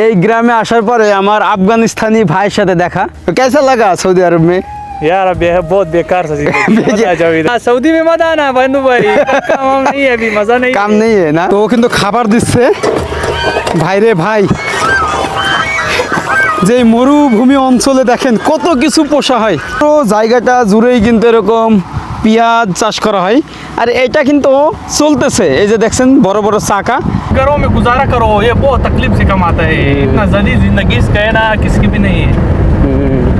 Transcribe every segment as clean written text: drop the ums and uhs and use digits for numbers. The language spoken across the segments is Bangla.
এই গ্রামে আসার পরে আমার আফগানিস্তানি ভাইয়ের সাথে দেখা। তো कैसा लगा सऊदी अरब में? यार अभी है बहुत बेकार सा जिंदगी। आ जाओ इधर। सऊदी में मत आना बंधु भाई, काम नहीं है अभी, मजा नहीं কাম নেই না তো ও কিন্তু খাবার দিচ্ছে ভাইরে ভাই। যে মরুভূমি অঞ্চলে দেখেন কত কিছু পোষা হয়, তো জায়গাটা জুড়েই কিন্তু এরকম পেঁয়াজ চাষ করা হয়। আর এটা কিন্তু চলতেছে, এই যে দেখছেন বড় বড় চাকা। घरों में गुजारा करो, ये बहुत तकलीफ से कमाता है, इतना जलील जिंदगी इसका है ना किसकी भी नहीं है।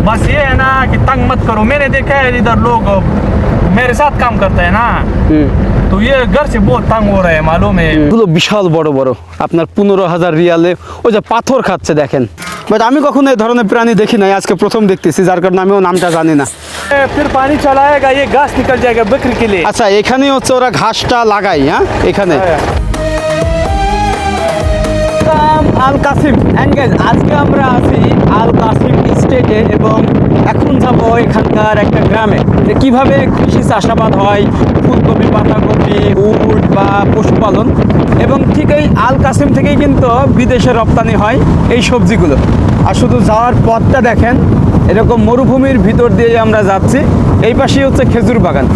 बस ये है ना कि तंग मत करो। मैंने देखा है इधर लोग मेरे साथ काम करते हैं ना, तो ये घर से बहुत तंग हो रहे हैं मालूम है। এগুলো বিশাল বড় বড়, আপনার 15,000 রিয়ালে ওই যে পাথর খাচ্ছে দেখেন। বাট আমি কখনো এই ধরনের প্রাণী দেখি নাই, আজকে প্রথম দেখতেছি, যার কারণে আমিও নামটা জানি না। फिर पानी चलाएगा ये घास निकल जाएगा बकरी के लिए। আচ্ছা এখানেই হচ্ছে ওরা ঘাসটা লাগাই, হ্যাঁ এখানে। আল কাসিম এন্ড গাইস, আজকে আমরা আছি আল কাসিম স্টেটে এবং এখন যাব এখানকার একটা গ্রামে যে কীভাবে কৃষি চাষাবাদ হয়, ফুলকপি, পাতাকপি, উট বা পশুপালন, এবং ঠিক এই আল কাসিম থেকেই কিন্তু বিদেশে রপ্তানি হয় এই সবজিগুলো। আর শুধু যাওয়ার পথটা দেখেন, এরকম মরুভূমির ভিতর দিয়ে আমরা যাচ্ছি, এই পাশেই হচ্ছে খেজুর বাগান।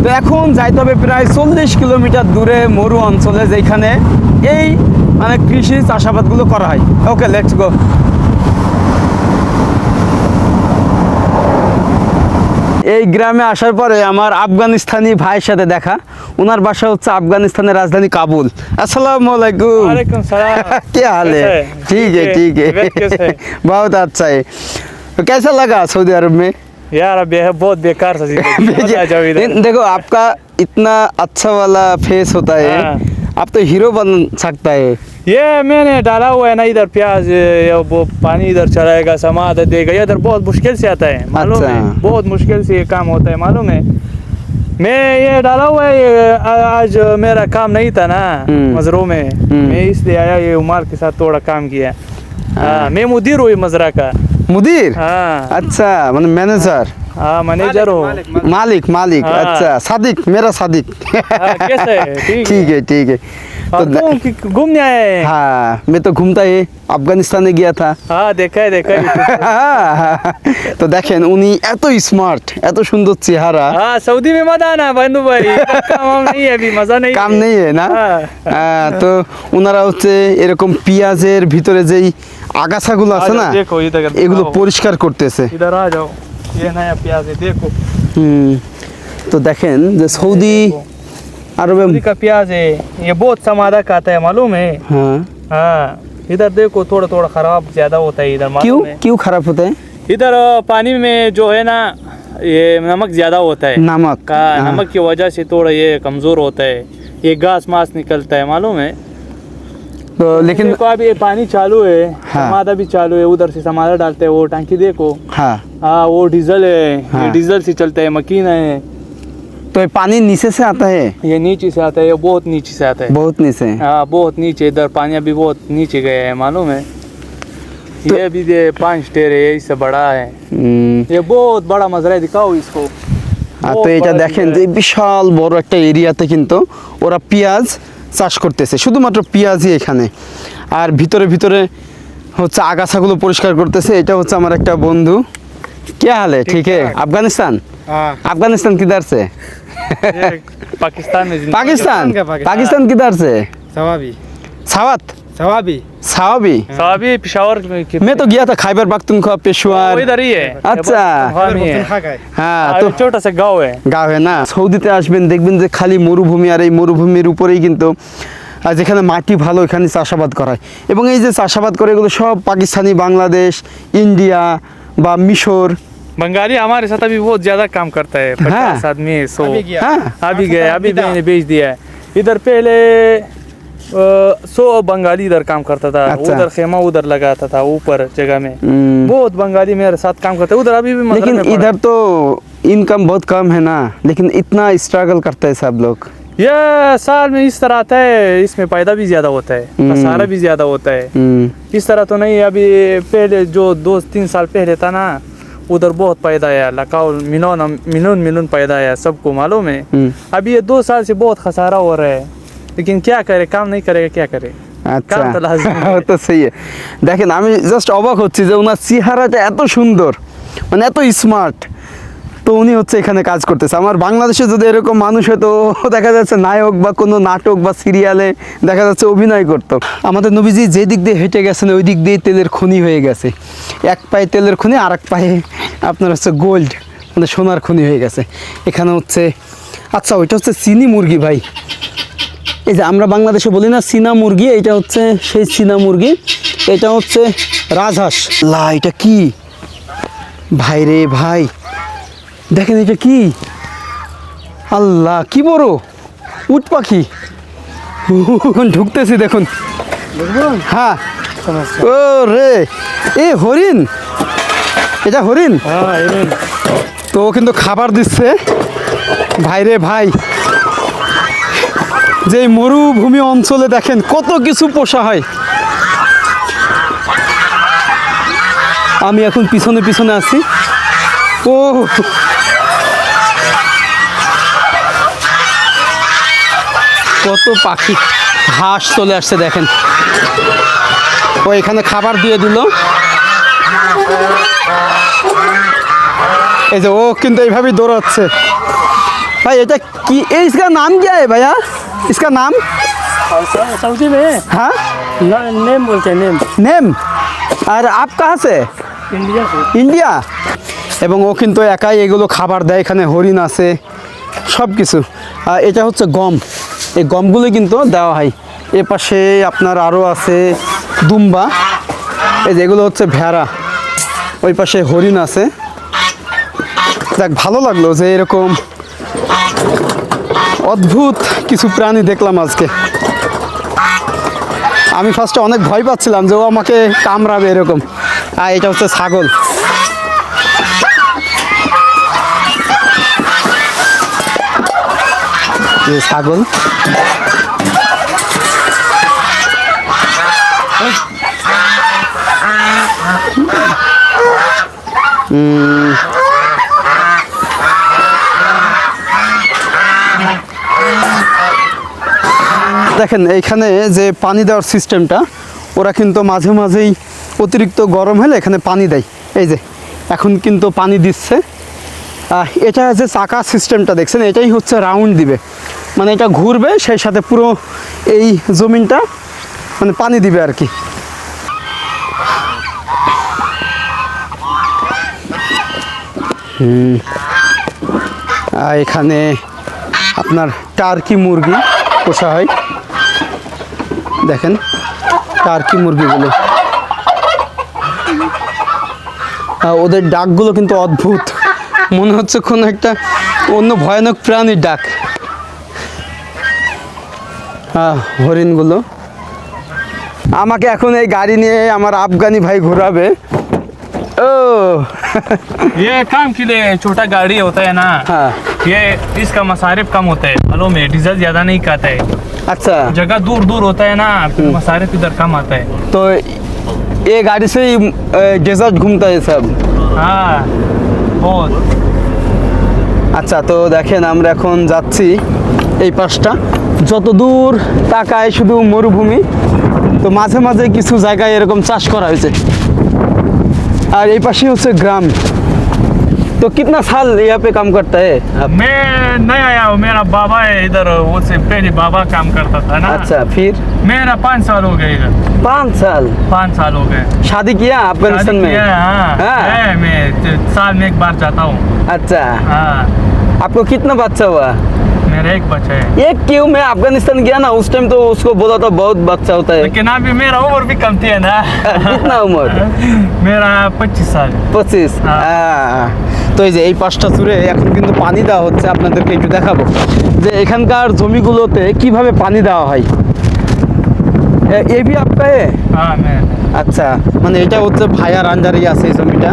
তো এখন যাইতে হবে প্রায় 40 কিলোমিটার দূরে মরু অঞ্চলে, যেখানে এই মানে কৃষি চাষাবাদগুলো করা হয়। Okay let's go. এই গ্রামে আসার পরে আমার আফগানিস্তানি ভাইয়ের সাথে দেখা। ওনার বাসা হচ্ছে আফগানিস্তানের রাজধানী কাবুল। আসসালামু আলাইকুম। वालेकुम सलाम। क्या हाल है? ठीक है ठीक है, बहुत अच्छा है। तो कैसा लगा सऊदी अरब में? यार अभी है बहुत बेकार सा जिंदगी। आ जाओ इधर। देखो आपका इतना अच्छा वाला फेस होता है, हाँ। आप तो हीरो बन सकता है। ये मैंने डाला हुआ है ना इधर प्याज, ये वो पानी इधर चलाएगा, समाद देगा, ये इधर बहुत मुश्किल से आता है मालूम है, अच्छा। बहुत मुश्किल से ये काम होता है मालूम है। मैं ये डाला हुआ है, ये आज मेरा काम नहीं था ना मजरों में, मैं इसलिए आया, ये उमर के साथ थोड़ा काम किया। हाँ, मैं मुदीर हूँ मजरा का। मुदीर? हाँ अच्छा, मतलब मैनेजर। हाँ मैनेजर हूँ। मालिक मालिक। हाँ। अच्छा सादिक, मेरा सादिक। हाँ, कैसे है? ठीक है। ठीक है। और तो तुम घूमने आए हैं? हाँ, मैं तो घूमता ही अफगानिस्तान में गया था। हाँ देखा है তো দেখেন উনি এত স্মার্ট, এত সুন্দর চেহারা। हाँ सऊदी में मत आना बंधु भाई, काम वाम नहीं है अभी, मजा नहीं কাম है। নেই না। हाँ। তো ওনারা হচ্ছে এরকম পেঁয়াজের ভিতরে যেই আগাছাগুলো আছে না, देखो इधर এগুলো आओ। পরিষ্কার করতেছে। इधर आ जाओ, ये नया प्याज है देखो। তো দেখেন যে সৌদি আরবে, सऊदी का प्याज है, ये बहुत समादा का आता है मालूम है। हाँ हाँ इधर देखो थोड़ा थोड़ा खराब ज्यादा होता है इधर क्यों मालूम है। क्यों खराब होता है? इधर पानी में जो है ना ये नमक ज्यादा होता है, नमक। हाँ। नमक की वजह से थोड़ा ये कमजोर होता है, ये घास मास निकलता है मालूम है। तो लेकिन देखो अभी ये पानी चालू है, हाँ। समादा भी चालू है, उधर से समादा डालते हैं, वो टंकी देखो। हाँ, हाँ वो डीजल है, हाँ। ये डीजल से चलता है, मकीना है, तो ये पानी नीचे से आता है? ये नीचे से आता है, ये बहुत नीचे से आता है। बहुत नीचे। हाँ बहुत नीचे, इधर पानी अभी बहुत नीचे गया है मालूम है। ये अभी ये 5 टेर है, इससे बड़ा है, ये बहुत बड़ा मजरा है, दिखाओ इसको। আর बहुत তো এটা बड़ा দেখেন मजरा যে है। বিশাল বড় একটা এরিয়াতে কিন্তু ওরা পেঁয়াজ চাষ করতেছে, শুধুমাত্র পেঁয়াজই এখানে। আর ভিতরে ভিতরে হচ্ছে আগাছাগুলো পরিষ্কার করতেছে। এটা হচ্ছে আমার একটা বন্ধু। क्या हाल है? ठीक है। अफगानिस्तान? हाँ अफगानिस्तान किधर से? ये पाकिस्तान में जिंदा- पाकिस्तान? पाकिस्तान किधर से? सवाबी सावत? सवाबी सावबी? अभी पेशावर में मैं तो गया था खैबर पख्तूनख्वा, पेशवार। वो इधर ही है। अच्छा। हाँ, में है। হ্যাঁ, हाँ, তো ये छोटा सा गाँव है। গাঁও না। সৌদিতে আসবেন দেখবেন যে খালি মরুভূমি, আর এই মরুভূমির উপরেই কিন্তু যেখানে মাটি ভালো এখানে চাষাবাদ করা হয়। এবং এই যে চাষাবাদ করে এগুলো সব পাকিস্তানি, বাংলাদেশ, ইন্ডিয়া বা মিশর। बंगाली हमारे साथ अभी बहुत ज्यादा काम करता है, 50 आदमी है, 100 अभी गया। হ্যাঁ, अभी गए, अभी मैंने बेच दिया है। इधर पहले 100 बंगाली इधर काम करता था, अच्छा। उधर खेमा उधर लगाता था ऊपर जगह में, बहुत बंगाली मेरे साथ काम करता है उधर। अभी भी मजरा लेकिन में पड़ा इधर तो इनकम बहुत कम है ना, लेकिन इतना स्ट्रगल करते हैं सब लोग। है। ये साल में इस तरह आता है, इसमें पैदा भी ज्यादा होता है, खसारा भी ज्यादा होता है। इस तरह तो नहीं, अभी पहले जो 2-3 साल पहले था ना, उधर बहुत पैदा आया, लगाओ मिलियन पैदा आया, सबको मालूम है। अभी ये 2 साल से बहुत खसारा हो रहा है, लेकिन क्या करे, काम नहीं करेगा क्या करे। আচ্ছা काम तो लाजमी है। তো সেই দেখেন আমি জাস্ট অবাক হচ্ছি যে ওনার চেহারাটা এত সুন্দর, মানে এত স্মার্ট, তো উনি হচ্ছে এখানে কাজ করতেছে। আমার বাংলাদেশে যদি এরকম মানুষ হতো, দেখা যাচ্ছে নায়ক বা কোনো নাটক বা সিরিয়ালে দেখা যাচ্ছে অভিনয় করতো। আমাদের নবীজি যে দিক দিয়ে হেঁটে গেছেন ওই দিক দিয়ে তেলের খনি হয়ে গেছে। এক পায়ে তেলের খনি, আর এক পায়ে আপনার হচ্ছে গোল্ড, মানে সোনার খনি হয়ে গেছে। এখানে হচ্ছে আচ্ছা ওইটা হচ্ছে চিনি মুরগি ভাই, এই যে আমরা বাংলাদেশে বলি না চীনা মুরগি, এটা হচ্ছে সেই চীনা মুরগি। এটা হচ্ছে রাজহাঁস। লা এটা কি ভাই রে ভাই, দেখেন এটা কি, আল্লাহ কি বড় উট পাখি। ঢুকতেছি দেখুন, হ্যাঁ ও রে এ হরিণ, এটা হরিণ। তো ও কিন্তু খাবার দিচ্ছে ভাই রে ভাই। যে মরুভূমি অঞ্চলে দেখেন কত কিছু পোষা হয়। আমি এখন পিছনে পিছনে আছি। ও কত পাখি, হাঁস চলে আসছে দেখেন। ও এখানে খাবার দিয়ে দিল। এই যে ও কিন্তু এইভাবেই দৌড়াচ্ছে। भाई এটা কি, इसका नाम क्या है भैया, इसका नाम? सऊदी में हाँ नेम बोलते हैं नेम। नेम। আর आप कहाँ से? इंडिया से। ইন্ডিয়া। এবং ও কিন্তু একাই এগুলো খাবার দেয়। এখানে হরিণ আছে, সব কিছু। আর এটা হচ্ছে গম, এই গমগুলো কিন্তু দেওয়া হয়। এ পাশে আপনার আরও আছে দুম্বা, এই যে এগুলো হচ্ছে ভেড়া, ওই পাশে হরিণ আছে। দেখ ভালো লাগলো যে এরকম অদ্ভুত কিছু প্রাণী দেখলাম আজকে। আমি ফার্স্টে অনেক ভয় পাচ্ছিলাম যে ও আমাকে কামড়াবে এরকম। আর এটা হচ্ছে ছাগল। এই ছাগল দেখেন এইখানে যে পানি দেওয়ার সিস্টেমটা, ওরা কিন্তু মাঝে মাঝেই অতিরিক্ত গরম হলে এখানে পানি দেয়। এই যে এখন কিন্তু পানি দিচ্ছে। এটা যে চাকা সিস্টেমটা দেখছেন, এটাই হচ্ছে রাউন্ড দিবে, মানে এটা ঘুরবে, সেই সাথে পুরো এই জমিনটা মানে পানি দিবে আর কি। এখানে আপনার টার্কি মুরগি পোষা হয়। দেখেন টার্কি মুরগিগুলো, ওদের ডাকগুলো কিন্তু অদ্ভুত, মনে হচ্ছে কোনো একটা অন্য ভয়ানক প্রাণীর ডাক। হরিণগুলো আমাকে এখন এই গাড়ি নিয়ে আমার আফগানি ভাই ঘোরাবে। ও ये काम के लिए छोटा गाड़ी होता है ना, हाँ ये इसका मसारिफ कम होता है, फलों में डीजल ज्यादा नहीं खाता है। अच्छा, जगह दूर दूर होता है ना, मसारिफ इधर कम आता है। तो ये गाड़ी से ही डेजर्ट घूमता है सब। हाँ बहुत। আচ্ছা তো দেখেন আমরা এখন যাচ্ছি এই পাশটা, যত দূর তাকায় শুধু মরুভূমি। তো মাঝে মাঝে কিছু জায়গায় এরকম চাষ করা হয়েছে, আর এই পাশে হচ্ছে গ্রাম। तो कितना साल यहाँ पे काम करता है आप? मैं नहीं आया हूँ, मेरा बाबा है इधर, वो से पहले बाबा काम करता था ना। अच्छा, फिर मेरा 5 साल हो गए इधर। 5 साल 5 साल हो गए। शादी किया अफगानिस्तान शादी में? किया है, हाँ हाँ। है, मैं साल में एक बार जाता हूँ। अच्छा, हाँ आपको कितना बच्चा हुआ? मेरा एक बच्चा है। एक क्यों? मैं अफगानिस्तान गया ना, उस टाइम तो उसको बोला था बहुत बच्चा होता है। लेकिन अभी मेरा उम्र भी कम थी है ना। कितना उम्र? मेरा 25 साल। 25। তো এই যে এই পাশটা জুড়ে এখন কিন্তু পানি দেওয়া হচ্ছে, আপনাদেরকে একটু দেখাবো যে এখানকার জমিগুলোতে কিভাবে পানি দেওয়া হয়। ये भी आपका है? हाँ मैं। अच्छा, মানে এটা হচ্ছে ভাইয়ার আন্ডারেই আছে এই জমিটা।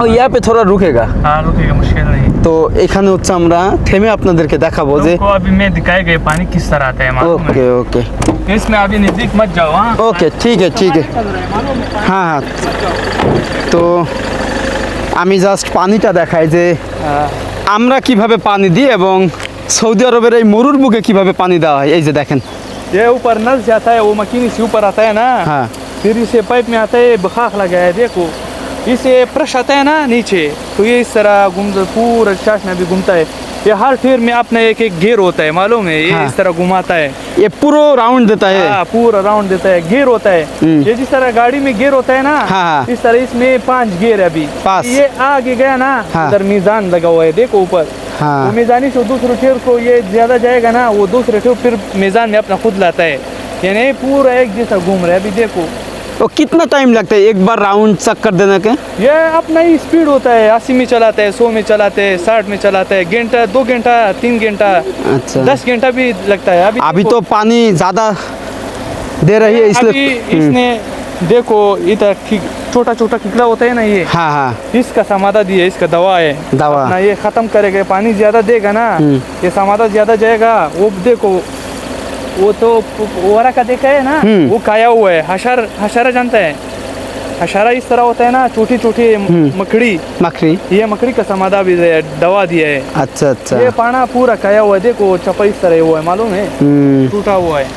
ও यहाँ पे थोड़ा रुकेगा। हाँ रुकेगा, मुश्किल नहीं। তো এখানে হচ্ছে আমরা থেমে আপনাদেরকে দেখাবো যে तुमको अभी मैं दिखाए गए पानी किस तरह आता है मालूम ओके ओके है? इसमें अभी नजदीक मत जाओ। हाँ ओके ठीक है हाँ हाँ। তো আমি জাস্ট পানিটা দেখাই যে আমরা কিভাবে পানি দিই এবং সৌদি আরবের এই মরুর বুকে কিভাবে পানি দেওয়া হয়। এই যে দেখেন ये ऊपर नल जाता है, वो मशीन से ऊपर आता है ना, हाँ फिर इसे पाइप में आता है, बखाख लगा है देखो, इसे ब्रश आता है ना नीचे, तो ये इस तरह घूमता पूरा चाश में भी घूमता है। ये हर फेर में अपना एक एक गेयर होता है, मालूम है, ये हाँ। इस तरह घुमाता है। ये पूरा राउंड देता है। हाँ, पूरा राउंड देता है, गियर होता है। ये जिस तरह गाड़ी में गियर होता है ना, हाँ। इस तरह इसमें 5 गियर है अभी। 5 ये आगे गया ना, हाँ। उधर मीजान लगा हुआ है, देखो ऊपर। हाँ। वो मीजानी से दूसरे ठेर को ये ज्यादा जाएगा ना, वो दूसरे ठेर फिर मीजान में अपना खुद लाता है, यानी पूरा एक जैसा घूम रहा है अभी देखो। तो कितना टाइम लगता है एक बार राउंड चक्कर देने के? ये अपना ही स्पीड होता है, 80 में चलाता है, 100 में चलाते हैं, 60 में चलाता है, घंटा 2 घंटा 3 घंटा अच्छा 10 घंटा भी लगता है। अभी देखो, तो पानी ज्यादा दे रही है अभी इसलिए। इसने देखो इधर छोटा छोटा किकला होता है ना, ये हाँ हाँ इसका समाधा दिया, इसका दवा है, दवा। अपना ये खत्म करेगा, पानी ज्यादा देगा ना, ये समाधा ज्यादा जाएगा। वो देखो, वो तो ओरा का देखा है ना, वो खाया हुआ है, हशारा जानता है, हशारा इस तरह होता है ना, छोटी छोटी मकड़ी, मकड़ी। ये मकड़ी का समाधा भी है, दवा दिया है। अच्छा अच्छा ये पाना पूरा खाया हुआ है, देखो चपा इस तरह हुआ है, मालूम है, टूटा हुआ है।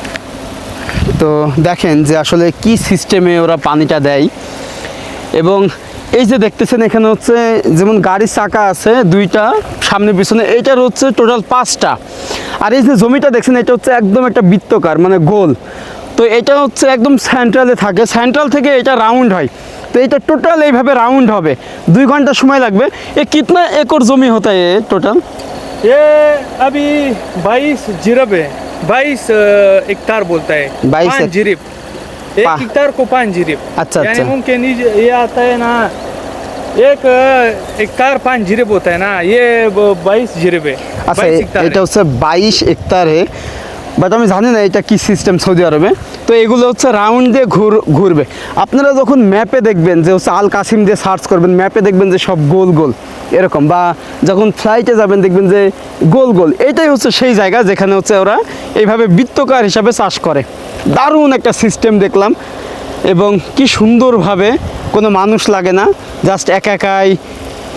তো দেখেন যে আসলে কি সিস্টেমে ওরা পানিটা দেয়। এবং এই যে দেখতেছেন এখানে হচ্ছে যেমন গাড়ির চাকা আছে 2টা সামনে পিছনে, এইটার হচ্ছে টোটাল 5টা। আর এই যে জমিটা দেখছেন এটা হচ্ছে একদম একটা বৃত্তকার মানে গোল। তো এটা হচ্ছে একদম সেন্ট্রালে থাকে, সেন্ট্রাল থেকে এটা রাউন্ড হয়। তো এটা টোটাল এইভাবে রাউন্ড হবে, 2 ঘন্টা সময় লাগবে। এ কিতনা একর জমি হতা है টোটাল? ये अभी 22 जिरब है, 22 हेक्टार बोलता है, 22 5 जिरिब, एक पा- हेक्टार को 5 जिरिब। अच्छा, यानी अच्छा। मुमकिन ये आता है ना, एक हेक्टार 5 जिरिब होता है ना, ये 22 जिरिब है। আচ্ছা 22 हेक्टार এটা है। হচ্ছে 22 হেক্টারে, বাট আমি জানি না এটা কি সিস্টেম সৌদি আরবে। তো এগুলো হচ্ছে রাউন্ড দিয়ে ঘুরবে। আপনারা যখন ম্যাপে দেখবেন যে হচ্ছে আল কাসিম দিয়ে সার্চ করবেন, ম্যাপে দেখবেন যে সব গোল গোল এরকম, বা যখন ফ্লাইটে যাবেন দেখবেন যে গোল গোল, এটাই হচ্ছে সেই জায়গা যেখানে হচ্ছে ওরা এইভাবে বৃত্তকার হিসাবে চাষ করে। দারুণ একটা সিস্টেম দেখলাম, এবং কি সুন্দরভাবে কোনো মানুষ লাগে না, জাস্ট একাই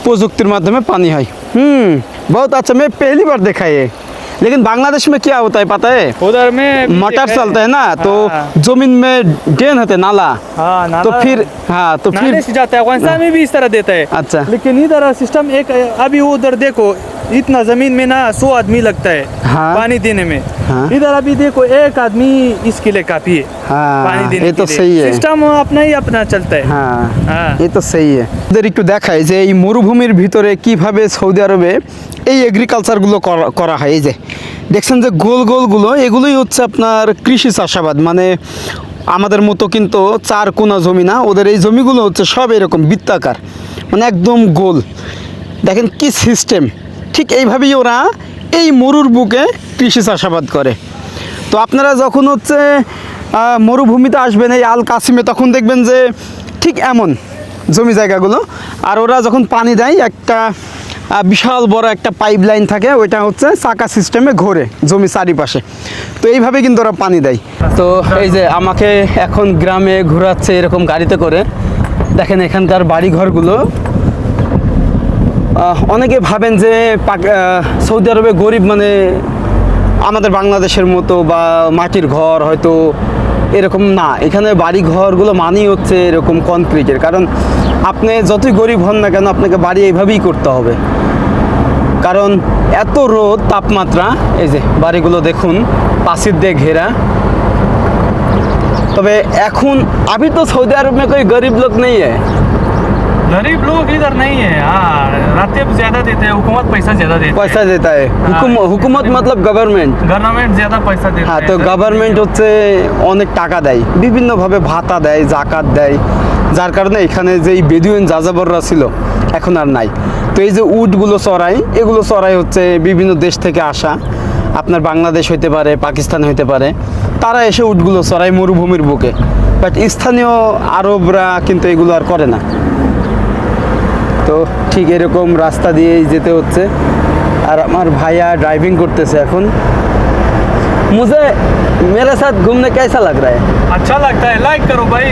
প্রযুক্তির মাধ্যমে পানি হয়। बहुत अच्छा, मैं पहली बार देखा ये। लेकिन बांग्लादेश में क्या होता है पता है? उधर में भी मोटर देखा चलता है ना, तो हाँ। जमीन में ड्रेन होते नाला, हाँ, नाला तो फिर हाँ तो फिर नाले से जाता है, अफगानिस्तान में भी इस तरह देता है। अच्छा। लेकिन इधर सिस्टम एक, अभी उधर देखो इतना जमीन में ना 100 आदमी लगता है हाँ। पानी देने में। हाँ। इधर अभी देखो एक आदमी इसके लिए काफी है हाँ, पानी देने ये के तो लिए। सही है। सिस्टम अपना ही अपना चलता है। হ্যাঁ হ্যাঁ। এই তো সেই ওদের একটু দেখায় যে এই মরুভূমির ভিতরে কিভাবে সৌদি আরবে এই এগ্রিকালচারগুলো করা হয়। এই যে দেখছেন যে গোল গোলগুলো, এগুলোই হচ্ছে আপনার কৃষি চাষাবাদ, মানে আমাদের মতো কিন্তু 4 কোনা জমি না, ওদের এই জমিগুলো হচ্ছে সব এরকম বৃত্তাকার, মানে একদম গোল। দেখেন কি সিস্টেম, ঠিক এইভাবেই ওরা এই মরুর বুকে কৃষি চাষাবাদ করে। তো আপনারা যখন হচ্ছে মরুভূমিতে আসবেন এই আল কাসিমে, তখন দেখবেন যে ঠিক এমন জমি জায়গাগুলো, আর ওরা যখন পানি দেয় একটা বিশাল বড় একটা পাইপ লাইন থাকে, ওইটা হচ্ছে চাকা সিস্টেমে ঘোরে জমি চারিপাশে। তো এইভাবে কিন্তু ওরা পানি দেয়। তো এই যে আমাকে এখন গ্রামে ঘোরাচ্ছে এরকম গাড়িতে করে। দেখেন এখানকার বাড়িঘরগুলো, অনেকে ভাবেন যে সৌদি আরবে গরিব মানে আমাদের বাংলাদেশের মতো বা মাটির ঘর হয়তো এরকম না। এখানে বাড়ি ঘরগুলো মানেই হচ্ছে এরকম কনক্রিটের, কারণ আপনি যতই গরিব হন না কেন আপনাকে বাড়ি এইভাবেই করতে হবে, কারণ এত রোদ তাপমাত্রা। এই যে বাড়িগুলো দেখুন পাঁচিল দিয়ে ঘেরা। তবে এখন अभी तो सऊदी अरब में कोई गरीब लोग नहीं है। गरीब लोग इधर नहीं है। हाँ, रातें ज्यादा देते हैं, हुकूमत पैसा ज्यादा देती है। पैसा देता है हुकूमत मतलब गवर्नमेंट। गवर्नमेंट ज्यादा पैसा देता হ্যাঁ, है। তো গভর্নমেন্ট হচ্ছে অনেক টাকা দেয়, বিভিন্নভাবে ভাতা দেয়, জাকাত দেয়, যার কারণে এখানে যে এই বেদুইন যাযাবররা ছিল এখন আর নাই। তো এই যে উটগুলো চড়ায়, এগুলো চড়াই হচ্ছে বিভিন্ন দেশ থেকে আসা, আপনার বাংলাদেশ হইতে পারে, পাকিস্তান হইতে পারে, তারা এসে উটগুলো চড়ায় মরুভূমির বুকে। বাট স্থানীয় আরবরা কিন্তু এগুলো আর করে না। তো ঠিক এরকম রাস্তা দিয়েই যেতে হচ্ছে, আর আমার ভাইয়া ড্রাইভিং করতেছে এখন। मुझे मेरे साथ घूमने कैसा लग रहा है? अच्छा लगता है, लाइक करो भाई।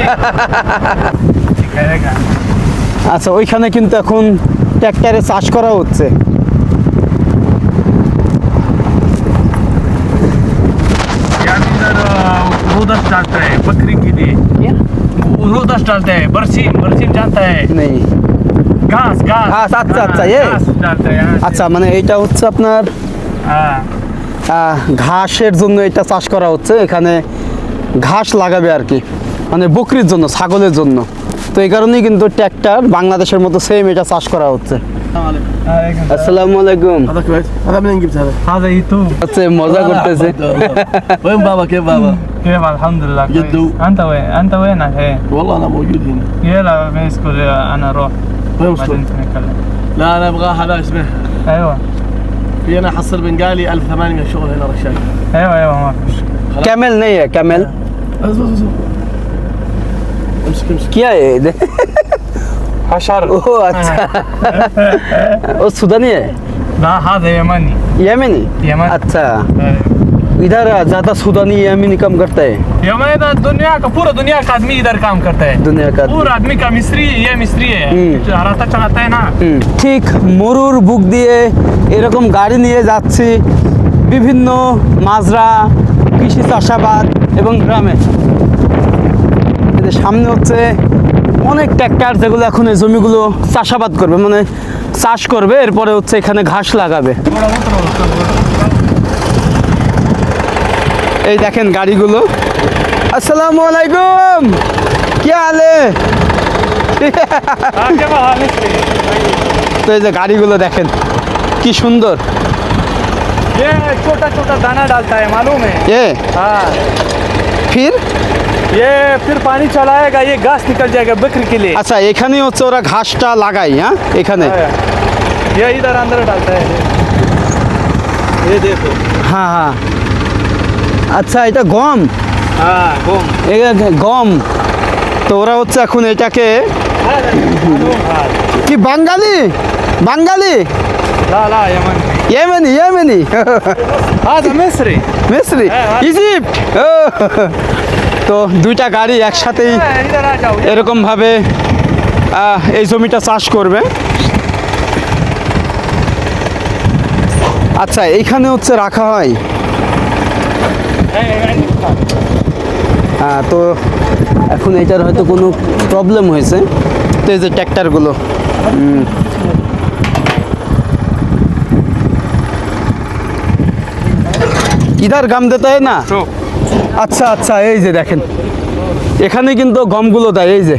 আচ্ছা, ওইখানে কিন্তু এখন ট্র্যাক্টরে চাষ করা হচ্ছে। यार इधर रोदस डालता है बकरी के लिए। क्या रोदस डालता है, बरसीम बरसीम जानता है, নেই घास घास। घास, अच्छा, हाँ, अच्छा, ये। घास डालता है यहाँ से। আচ্ছা মানে এটা হচ্ছে আপনার हाँ ঘাসের জন্য এটা চাষ করা হচ্ছে এখানে ঘাস লাগাবে আর কি মানে বকরির জন্য ছাগলের জন্য তো এই কারণেই কিন্তু ট্র্যাক্টর বাংলাদেশের মতো সেম এটা চাষ করা হচ্ছে আসসালামু আলাইকুম هذا كويس هذا منين جبت هذا؟ هذا يوتيوب হচ্ছে মজা করতেছে وين بابا كيف بابا؟ كيف الحمد لله كويس. جدو. انت وين وينك ايه والله انا موجود هنا يلا ما يسكر انا اروح وين مسكر؟ بعدين نتكلم. لا انا ابغى هذا اسمه ايوه في انا احصل بنقالي 1800 شغل هنا رشاق ايوه ما في مشكله ক্যামেল নেই ক্যামেল اصبر اصبر امسك امسك কি है ये حشر ও আচ্ছা ও সুদানি है لا هذا يمني यमनी यमन अच्छा इधर ज्यादा सुदानी यमनी कम करता है यमन इधर दुनिया का पूरा दुनिया का आदमी इधर काम करता है दुनिया का पूरा आदमी का मिस्त्री ये मिस्त्री है जो हराता चलाता है ना ঠিক মরুর বুক দিয়ে এরকম গাড়ি নিয়ে যাচ্ছি বিভিন্ন মাজরা কৃষি চাষাবাদ এবং গ্রামে এদের সামনে হচ্ছে অনেক ট্র্যাক্টর যেগুলো এখন এই জমিগুলো চাষাবাদ করবে মানে চাষ করবে এরপরে হচ্ছে এখানে ঘাস লাগাবে এই দেখেন গাড়িগুলো আসসালামু আলাইকুম কি হালে हाँ, क्या हाल है इसके? তো এই যে গাড়িগুলো দেখেন কি সুন্দর ये छोटा छोटा दाना डालता है मालूम है এ हाँ ফির ये फिर पानी चलाएगा ये घास निकल जाएगा बकरी के लिए আচ্ছা এখানেই হচ্ছে ওরা ঘাসটা লাগায় হ্যাঁ এখানে ये इधर अंदर डालता है ये देखो হ্যাঁ হ্যাঁ আচ্ছা এটা গম हाँ घूम গম তো ওরা হচ্ছে এখন এটাকে কি বাঙালি বাঙালি لا لا يمن ইয়েমেনি ইয়েমেনি هذا مصري মিস্ত্রি হ্যাঁ। ইজিপ্ট ও, তো দুইটা গাড়ি একসাথেই इधर आ जाओ এরকম ভাবে এই জমিটা চাষ করবে আচ্ছা এইখানে হচ্ছে রাখা হয় তো এখন এটার হয়তো কোনো প্রবলেম হয়েছে তো এই যে ট্র্যাক্টরগুলো ইধার গাম দিতে হয় না तो আচ্ছা আচ্ছা এই যে দেখেন এখানে কিন্তু গমগুলো দেয় এই যে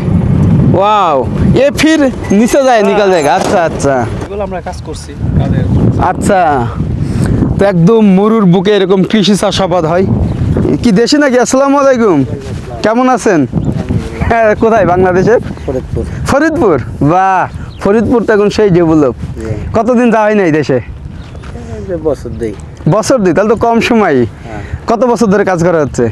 ওয়াও এ ফির নিচে যায় নিকাল জায়গা আচ্ছা আচ্ছা এগুলো আমরা কাজ করছি কাজের আচ্ছা তো একদম মরুর বুকে এরকম কৃষি চাষাবাদ হয় কি দেশে নাকি আসসালামু আলাইকুম কেমন আছেন হ্যাঁ কোথায় বাংলাদেশের ফরিদপুর ফরিদপুর বাহ ফরিদপুর তো এখন সেই ডেভেলপ কতদিন যাওয়া হয় নাই দেশে বছর দেই বছর দুই তাহলে তো কম সময় কত বছর ধরে কাজ করা হচ্ছে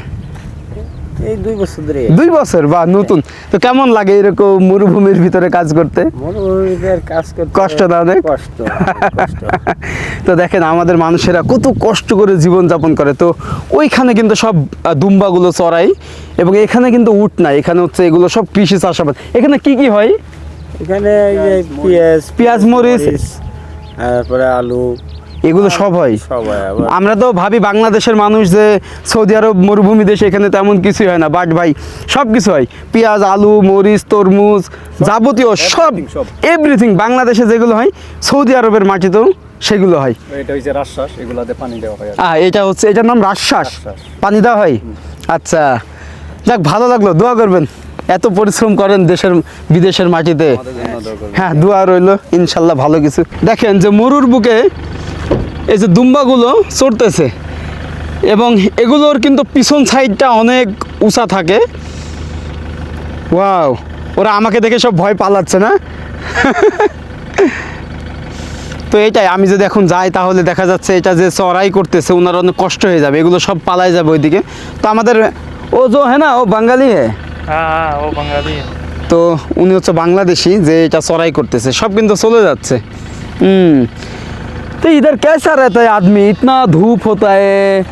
এই 2 বছর ধরে 2 বছর বা নতুন তো কেমন লাগে এরকম মরুভূমির ভিতরে কাজ করতে মরুভূমিদের কাজ করতে কষ্ট না অনেক? কষ্ট তো দেখেন আমাদের মানুষেরা কত কষ্ট করে জীবন যাপন করে তো ওইখানে কিন্তু সব দুম্বাগুলো চড়াই এবং এখানে কিন্তু উট নাই এখানে হচ্ছে এগুলো সব কৃষি চাষাবাদ এখানে কি কি হয় এখানে এই যে পেঁয়াজ পেঁয়াজ, মরিচ। তারপরে আলু এগুলো সব হয় সবাই আবার আমরা তো ভাবি বাংলাদেশের মানুষ যে সৌদি আরব মরুভূমি দেশ এখানে তেমন কিছুই হয় না বাট ভাই সব কিছু হয় পেঁয়াজ আলু মরিচ তরমুজ যাবতীয় সব সব। এভরিথিং বাংলাদেশে যেগুলো হয় সৌদি আরবের মাটিতেও সেগুলো হয় এটা হচ্ছে রাজশ্বাস এগুলাতে পানি দেওয়া হয় এটা হচ্ছে এটার নাম রাজশ্বাস রাজশ্বাস। পানি দেওয়া হয় আচ্ছা যাক ভালো লাগলো দোয়া করবেন এত পরিশ্রম করেন দেশের বিদেশের মাটিতে হ্যাঁ দোয়া রইলো ইনশাল্লাহ ভালো কিছু দেখেন যে মরুর বুকে এই যে দুম্বাগুলো চড়তেছে এবং এগুলোর কিন্তু পিছন সাইডটা অনেক উঁচা থাকে ওয়াও ওরা আমাকে দেখে সব ভয় পালাচ্ছে না তো এটাই আমি যদি এখন যাই তাহলে দেখা যাচ্ছে এটা যে চড়াই করতেছে ওনার অনেক কষ্ট হয়ে যাবে এগুলো সব পালাই যাবে ওইদিকে তো আমাদের ও যে হ্যাঁ না ও বাঙালি হ্যাঁ हाँ हाँ वो बंगाली है তো উনি হচ্ছে বাংলাদেশি যে এটা চড়াই করতেছে সব কিন্তু চলে যাচ্ছে तो इधर कैसा रहता है आदमी इतना धूप होता है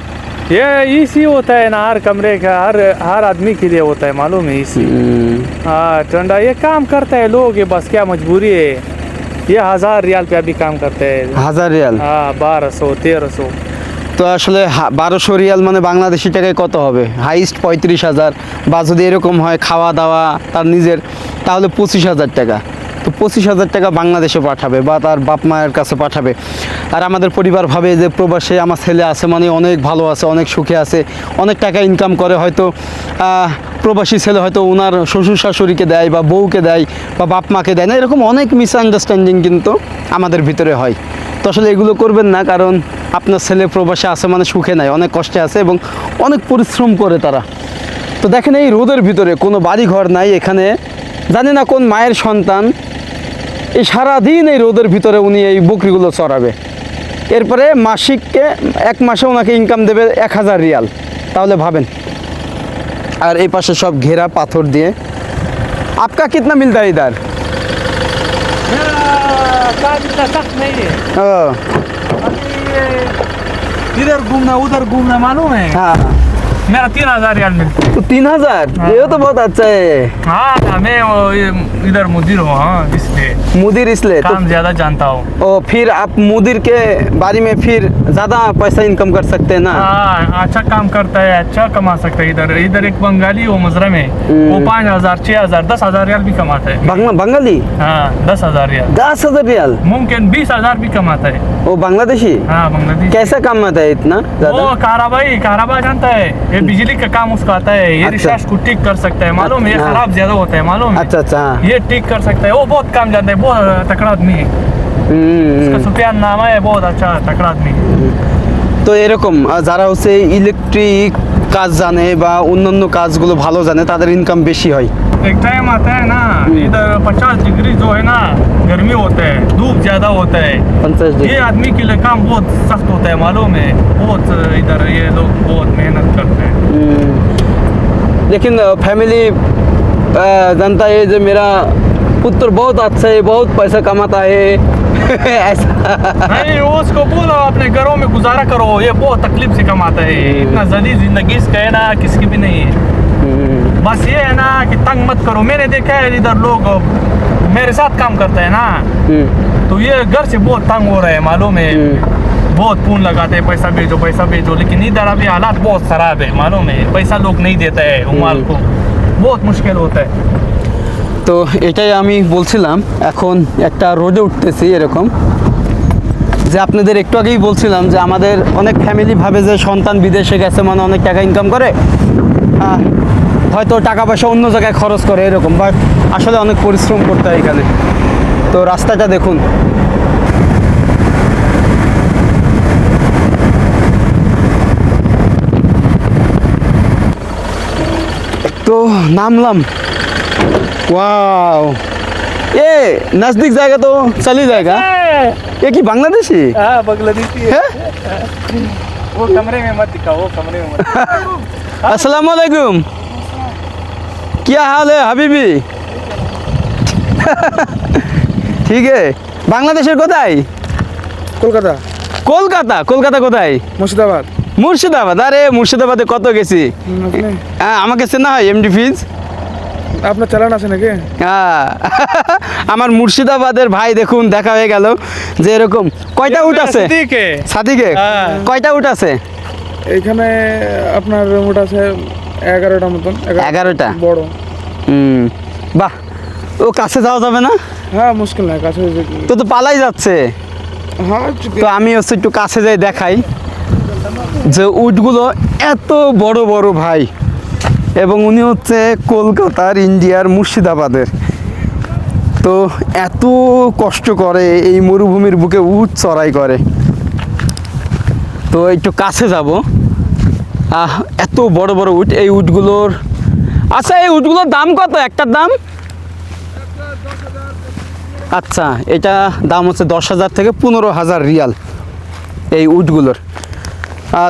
ये इसी होता है ना हर कमरे का हर आदमी के लिए होता है मालूम है इसी हाँ ठंडा ये काम करता है लोग ये बस क्या मजबूरी है ये 1000 रियाल पे अभी काम करते हैं 1000 रियाल हाँ 1200 1300 তো তো আসলে 1200 রিয়াল মানে বাংলাদেশি টাকায় কত হবে? হাইস্ট 35,000, বা যদি এরকম হয় খাওয়া দাওয়া তার নিজের, তাহলে 25,000 টাকা। তো 25,000 টাকা বাংলাদেশে পাঠাবে বা তার বাপ মায়ের কাছে পাঠাবে। আর আমাদের পরিবার ভাবে যে প্রবাসে আমার ছেলে আছে মানে অনেক ভালো আছে, অনেক সুখে আছে, অনেক টাকা ইনকাম করে, হয়তো প্রবাসী ছেলে হয়তো ওনার শ্বশুর শাশুড়িকে দেয় বা বউকে দেয় বা বাপ মাকে দেয় না, এরকম অনেক মিসআন্ডারস্ট্যান্ডিং কিন্তু আমাদের ভিতরে হয়। তো আসলে এগুলো করবেন না, কারণ আপনার ছেলে প্রবাসে আছে মানে সুখে নাই, অনেক কষ্টে আছে এবং অনেক পরিশ্রম করে তারা। তো দেখেন এই রোদের ভিতরে কোনো বাড়ি ঘর নাই, এখানে জানি না কোন মায়ের সন্তান এই সারাদিন এই রোদের ভিতরে উনি এই বকরিগুলো চড়াবে। এরপরে মাসিককে 1 মাসে ওনাকে ইনকাম দেবে 1000 রিয়াল, তাহলে ভাবেন। আর এই পাশে সব ঘেরা পাথর দিয়ে। আপকা কিতনা মিলতা है इधर? मेरा काम इतना सख्त नहीं है। इधर घूमना उधर घूमना मालूम है। हाँ, मेरा 3000 रियाल मिलता है। तो 3000 ये तो बहुत अच्छा है। हाँ मैं इधर मुदीर हूँ, हाँ इसलिए मुदीर इसलिए तो, काम ज्यादा जानता हूँ। और फिर आप मुदीर के बारे में फिर ज़्यादा पैसा इनकम कर सकते हैं ना। हाँ अच्छा काम करता है, अच्छा कमा सकता है। इधर इधर एक बंगाली वो मजरा में वो 5000 6000 10,000 रियाल भी कमाता है। बंगाली हाँ 10,000 रियाल, 10,000 रियाल। मुमकिन 20,000 भी कमाता है। वो बांग्लादेशी हाँ बांग्लादेश। कैसा कमाता है इतना वो ज़्यादा? काराबाई जानता है, ये बिजली का काम उसका आता है। ये अच्छा। रिचार्ज को ठीक कर सकता है, मालूम है। ये हाँ। खराब ज्यादा होता है, मालूम है। अच्छा अच्छा, हाँ। ये ठीक कर सकता है, वो बहुत काम जानता है, बहुत तकड़ा आदमी है। उसका सुफियान नाम है, बहुत अच्छा तकड़ा आदमी है। তো এরকম যারা হচ্ছে ইলেকট্রিক কাজ জানে বা অন্যান্য কাজগুলো ভালো জানে তাদের ইনকাম বেশি হয়। एक टाइम आता है ना, इधर 50 डिग्री जो है ना गर्मी होता है, धूप ज्यादा होता है। 50 ये डिग्री। आदमी के लिए काम बहुत सख्त होता है, मालूम है। बहुत इधर ये लोग बहुत मेहनत करते हैं। लेकिन फैमिली जानता है जो मेरा पुत्र बहुत अच्छा है, बहुत पैसा कमाता है ऐसा। नहीं उसको बोलो अपने घरों में गुजारा करो, ये बहुत तकलीफ से कमाता है। इतना जल्दी जिंदगी इसका है ना किसकी भी नहीं है। बस ये है ना कि तंग मत करो। मैंने देखा है इधर लोग मेरे साथ काम करते हैं ना, तो ये घर से बहुत तंग हो रहे हैं, मालूम है। बहुत फोन लगाते हैं पैसा भेजो, लेकिन इधर अभी हालात बहुत खराब है, मालूम है। पैसा लोग नहीं देता है उमाल को, बहुत मुश्किल होता है। তো এটাই আমি বলছিলাম, এখন একটা রোডে উঠতেছি এরকম, যে আপনাদের একটু আগেই বলছিলাম যে আমাদের অনেক ফ্যামিলি ভাবে যে সন্তান বিদেশে গেছে মানে অনেক টাকা ইনকাম করে, হয়তো টাকা পয়সা অন্য জায়গায় খরচ করে এরকম, বাট আসলে অনেক পরিশ্রম করতে হয় এখানে। তো রাস্তাটা দেখুন, তো নামলাম। वाओ, ये नजदीक जाएगा तो चली जाएगा। ये की बांग्लादेशी हाँ बांग्लादेशी है? वो कमरे में मत दिखाओ, वो कमरे में मत। अस्सलाम वालेकुम, क्या हाल है हबीबी? ঠিক আছে। বাংলাদেশের কোথায়? কলকাতা, কলকাতা। কলকাতা কোথায়? মুর্শিদাবাদ। মুর্শিদাবাদ। আরে মুর্শিদাবাদে কত গেছি। হ্যাঁ আমাকে চেনা হয় এমডি ফিজ। আপনার চালান আছে নাকি? হ্যাঁ আমার মুর্শিদাবাদের ভাই দেখুন দেখা হয়ে গেল যে এরকম। কয়টা উট আছে সাদিকে? কয়টা উট আছে এইখানে? আপনার মোট আছে 11টা মতন। 11টা বড়। বাহ, ও কাছে যাওয়া যাবে না? হ্যাঁ মুশকিল নাই, কাছে। তো তো পালাই যাচ্ছে। হ্যাঁ তো আমি হচ্ছে একটু কাছে যাই দেখাই যে উটগুলো এত বড় বড় ভাই, এবং উনি হচ্ছে কলকাতার ইন্ডিয়ার মুর্শিদাবাদের। তো এত কষ্ট করে এই মরুভূমির বুকে উট চড়াই করে। তো একটু কাছে যাব। এত বড় বড় উট, এই উটগুলোর, আচ্ছা এই উটগুলোর দাম কত? একটার দাম? আচ্ছা এটা দাম হচ্ছে 10,000 থেকে 15,000 রিয়াল এই উটগুলোর।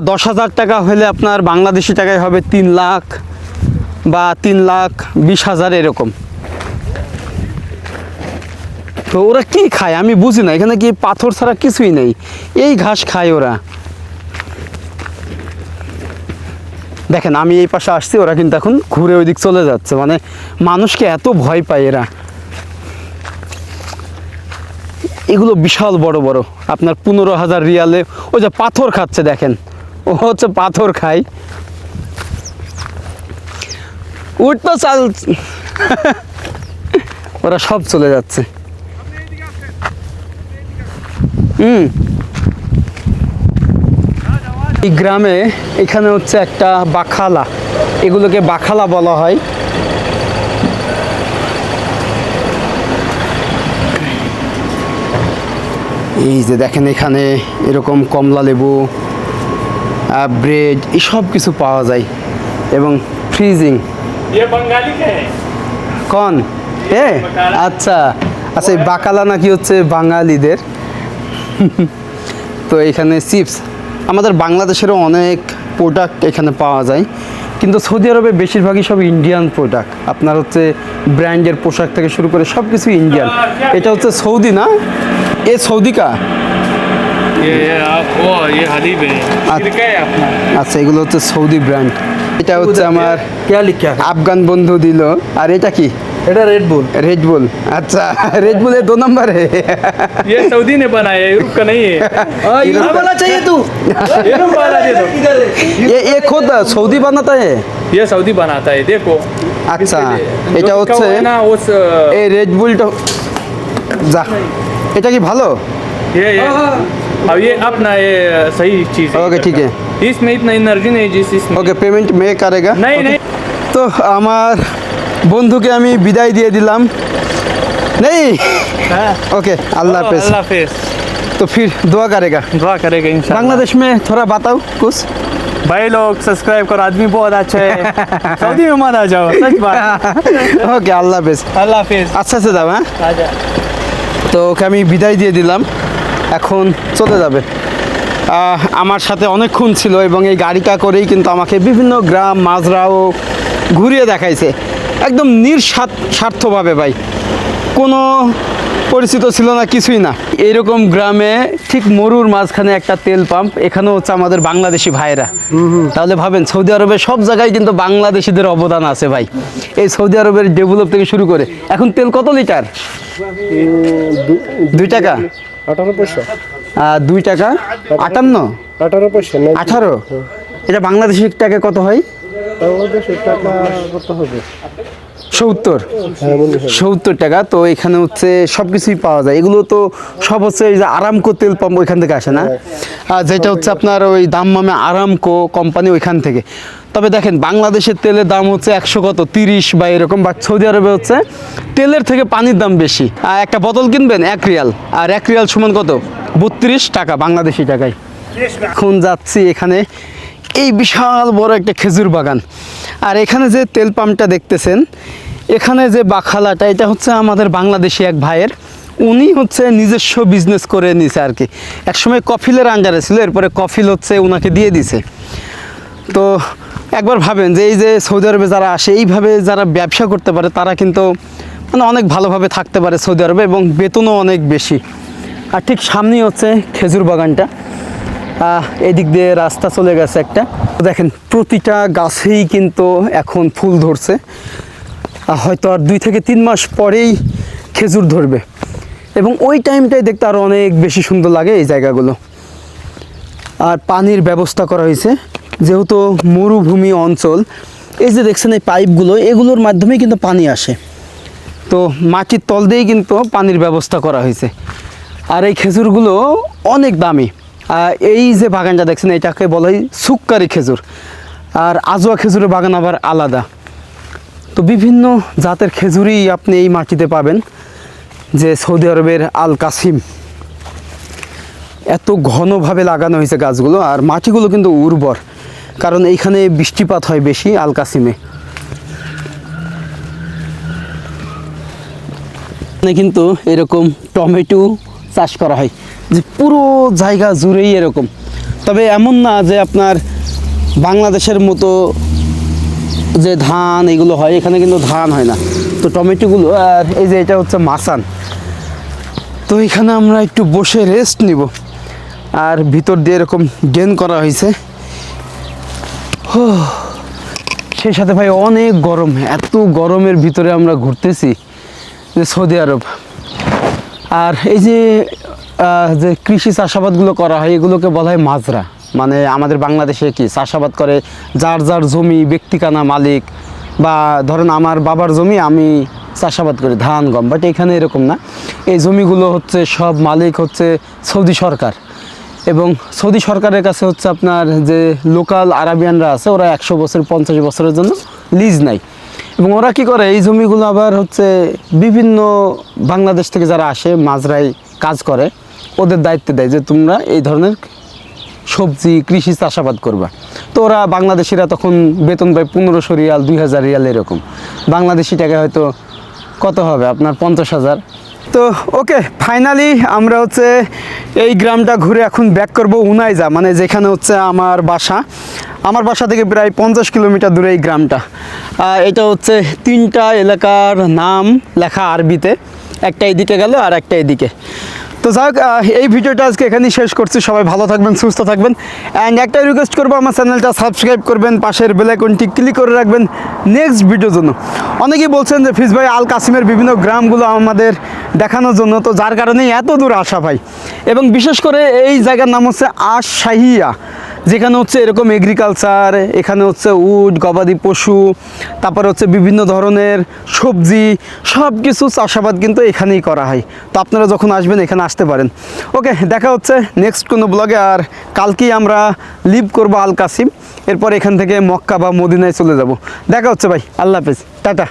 10,000 টাকা হলে আপনার বাংলাদেশি টাকায় হবে 3 লাখ বা 3,20,000 এরকম। তো ওরা কি খায় আমি বুঝি না, এখানে কি পাথর ছাড়া কিছুই নেই, এই ঘাস খায় ওরা। দেখেন আমি এই পাশে আসছি, ওরা কিন্তু এখন ঘুরে ওই দিক চলে যাচ্ছে, মানে মানুষকে এত ভয় পায় এরা। এগুলো বিশাল বড় বড়, আপনার 15,000 রিয়ালে ওই যে পাথর খাচ্ছে দেখেন, ও হচ্ছে পাথর খায়। উঠ তো চাল। ওরা সব চলে যাচ্ছে। এই গ্রামে এখানে হচ্ছে একটা বাখালা, এগুলোকে বাখালা বলা হয়। এই যে দেখেন এখানে এরকম কমলা লেবু, ব্রেড, এসব কিছু পাওয়া যায় এবং ফ্রিজিং। ये बंगाली के हैं কন আচ্ছা আচ্ছা, এই বাকালা নাকি হচ্ছে বাঙালিদের। তো এখানে চিপস, আমাদের বাংলাদেশেরও অনেক প্রোডাক্ট এখানে পাওয়া যায়, কিন্তু সৌদি আরবে বেশিরভাগই সব ইন্ডিয়ান প্রোডাক্ট। আপনার হচ্ছে ব্র্যান্ডের পোশাক থেকে শুরু করে সব কিছু ইন্ডিয়ান। এটা হচ্ছে সৌদি না, এ সৌদি কা? ये हलीब है सिरका है अपना আচ্ছা, এগুলো হচ্ছে সৌদি ব্র্যান্ড। এটা হচ্ছে আমার क्या लिखा है আফগান বন্ধু দিল। আর এটা কি? এটা रेड बुल रेड बुल। अच्छा, रेड बुल 2 नंबर है। ये सऊदी ने बनाया है यूरोप का नहीं है ये वाला चाहिए तू यूरोप वाला दे दो ये खुद सऊदी बनाता है। ये सऊदी बनाता है देखो अच्छा, जो এটা लिखा হচ্ছে हुआ है ना उस এই রেড বুলটা যা, এটা কি ভালো? ये अब ये अपना ये सही चीज है ओके, ठीक है। इसमें इतना एनर्जी नहीं जिस इसमें ওকে, পেমেন্ট মে করেগা। नहीं नहीं তো আমার বন্ধুকে আমি বিদায় দিয়ে দিলাম। নেই, ओके, अल्लाह हाफिज। अल्लाह हाफिज तो फिर दुआ करेगा। दुआ करेगा इंशाल्लाह बांग्लादेश में थोड़ा बताओ कुछ। भाई लोग सब्सक्राइब करो आदमी बहुत अच्छा है सऊदी में मत आ जाओ सच बात ओके, আল্লাহ হাফিজ। अल्लाह हाफिज আচ্ছা আচ্ছা, দাও। হ্যাঁ, आजा তো ওকে আমি বিদায় দিয়ে দিলাম, এখন চলে যাবে। আমার সাথে অনেকক্ষণ ছিল এবং এই গাড়িটা করেই কিন্তু আমাকে বিভিন্ন গ্রাম মাজরাও ঘুরিয়ে দেখাইছে, একদম স্বার্থভাবে ভাই। কোনো পরিচিত ছিল না, কিছুই না। এইরকম গ্রামে ঠিক মরুর মাঝখানে একটা তেল পাম্প, এখানে হচ্ছে আমাদের বাংলাদেশি ভাইরা। তাহলে ভাবেন, সৌদি আরবে সব জায়গায় কিন্তু বাংলাদেশিদের অবদান আছে ভাই। এই সৌদি আরবের ডেভেলপ থেকে শুরু করে এখন তেল কত লিটার? 2 টাকা 18 পয়সা 2 টাকা 58 18 পয়সা 18। এটা বাংলাদেশি টাকা কত হয়? বাংলাদেশের টাকা কত হবে 70 হ্যাঁ মনে হয় 70 টাকা। তো এখানে হচ্ছে সব কিছুই পাওয়া যায়। এগুলো তো সব হচ্ছে এই যে আরামকো তেল পাম্প ওইখান থেকে আসে না, আর যেটা হচ্ছে আপনার ওই দাম্মামে আরামকো কোম্পানি ওইখান থেকে। তবে দেখেন, বাংলাদেশের তেলের দাম হচ্ছে 100 কত 30 বা এরকম, বাট সৌদি আরবে হচ্ছে তেলের থেকে পানির দাম বেশি। আর একটা বোতল কিনবেন 1 রিয়াল, আর 1 রিয়াল সমান কত? 32 টাকা বাংলাদেশি টাকায়। এখন যাচ্ছি এখানে এই বিশাল বড় একটা খেজুর বাগান, আর এখানে যে তেল পাম্পটা দেখতেছেন, এখানে যে বাখালাটা, এটা হচ্ছে আমাদের বাংলাদেশি এক ভাইয়ের। উনি হচ্ছে নিজস্ব বিজনেস করে নিছে আর কি। একসময় কফিলের আন্ডারে ছিল, এরপরে কফিল হচ্ছে ওনাকে দিয়ে দিছে। তো একবার ভাবেন যে এই যে সৌদি আরবে যারা আসে, এইভাবে যারা ব্যবসা করতে পারে, তারা কিন্তু মানে অনেক ভালোভাবে থাকতে পারে সৌদি আরবে, এবং বেতনও অনেক বেশি। আর ঠিক সামনেই হচ্ছে খেজুর বাগানটা। এদিক দিয়ে রাস্তা চলে গেছে একটা। দেখেন, প্রতিটা গাছেই কিন্তু এখন ফুল ধরছে। হয়তো আর 2 থেকে 3 মাস পরেই খেজুর ধরবে, এবং ওই টাইমটাই দেখতে আরও অনেক বেশি সুন্দর লাগে এই জায়গাগুলো। আর পানির ব্যবস্থা করা হয়েছে, যেহেতু মরুভূমি অঞ্চল। এই যে দেখছেন এই পাইপগুলো, এগুলোর মাধ্যমেই কিন্তু পানি আসে। তো মাটির তল দিয়েই কিন্তু পানির ব্যবস্থা করা হয়েছে। আর এই খেজুরগুলো অনেক দামি। এই যে বাগানটা দেখছেন, এটাকে বলা হয় সুক্কারি খেজুর, আর আজোয়া খেজুরের বাগান আবার আলাদা। তো বিভিন্ন জাতের খেজুরই আপনি এই মাটিতে পাবেন। যে সৌদি আরবের আল কাসিম, এত ঘনভাবে লাগানো হয়েছে গাছগুলো, আর মাটিগুলো কিন্তু উর্বর, কারণ এইখানে বৃষ্টিপাত হয় বেশি আল কাসিমে। কিন্তু এরকম টমেটো চাষ করা হয়, যে পুরো জায়গা জুড়েই এরকম। তবে এমন না যে আপনার বাংলাদেশের মতো যে ধান এগুলো হয়, এখানে কিন্তু ধান হয় না। তো টমেটোগুলো, আর এই যে এটা হচ্ছে মাসান। তো এখানে আমরা একটু বসে রেস্ট নিব, আর ভিতর দিয়ে এরকম ড্রেন করা হয়েছে। সেই সাথে ভাই অনেক গরম, এত গরমের ভিতরে আমরা ঘুরতেছি যে সৌদি আরব। আর এই যে যে কৃষি চাষাবাদগুলো করা হয়, এগুলোকে বলা হয় মাজরা। মানে আমাদের বাংলাদেশে কি চাষাবাদ করে যার যার জমি ব্যক্তিকানা মালিক, বা ধরেন আমার বাবার জমি আমি চাষাবাদ করি ধান গম, বাট এখানে এরকম না। এই জমিগুলো হচ্ছে সব মালিক হচ্ছে সৌদি সরকার, এবং সৌদি সরকারের কাছে হচ্ছে আপনার যে লোকাল আরাবিয়ানরা আছে ওরা 100 বছর 50 বছরের জন্য লিজ নেয়, এবং ওরা কি করে এই জমিগুলো আবার হচ্ছে বিভিন্ন বাংলাদেশ থেকে যারা আসে মাজরাই কাজ করে ওদের দায়িত্বে দেয় যে তোমরা এই ধরনের সবজি কৃষি চাষাবাদ করবা। তো ওরা বাংলাদেশিরা তখন বেতন পায় 1500 রিয়াল 2000 রিয়াল এরকম, বাংলাদেশি টাকা হয়তো কত হবে আপনার 50,000। তো ওকে, ফাইনালি আমরা হচ্ছে এই গ্রামটা ঘুরে এখন ব্যাক করব উনাইজা, মানে যেখানে হচ্ছে আমার বাসা। আমার বাসা থেকে প্রায় 50 কিলোমিটার দূরে এই গ্রামটা। এটা হচ্ছে 3টা এলাকার নাম লেখা আরবিতে, একটা এদিকে গেল আর একটা এদিকে। তো যাই হোক, এই ভিডিওটা আজকে এখানেই শেষ করছি। সবাই ভালো থাকবেন, সুস্থ থাকবেন, অ্যান্ড একটাই রিকোয়েস্ট করবো আমার চ্যানেলটা সাবস্ক্রাইব করবেন, পাশের বেল আইকনটি ক্লিক করে রাখবেন নেক্সট ভিডিওর জন্য। অনেকেই বলছেন যে ফিজ ভাই আল কাসিমের বিভিন্ন গ্রামগুলো আমাদের দেখানোর জন্য, তো যার কারণেই এত দূর আসা ভাই। এবং বিশেষ করে এই জায়গার নাম হচ্ছে আশ শাহিয়া, যেখানে হচ্ছে এরকম এগ্রিকালচার, এখানে হচ্ছে উট গবাদি পশু, তারপরে হচ্ছে বিভিন্ন ধরনের সবজি, সব কিছু চাষাবাদ কিন্তু এখানেই করা হয়। তো আপনারা যখন আসবেন এখানে আসতে পারেন। ওকে, দেখা হচ্ছে নেক্সট কোনো ব্লগে। আর কালকেই আমরা লিভ করব আল কাসিম, এরপর এখান থেকে মক্কা বা মদিনায় চলে যাব। দেখা হচ্ছে ভাই, আল্লাহ হাফেজ, টাটা।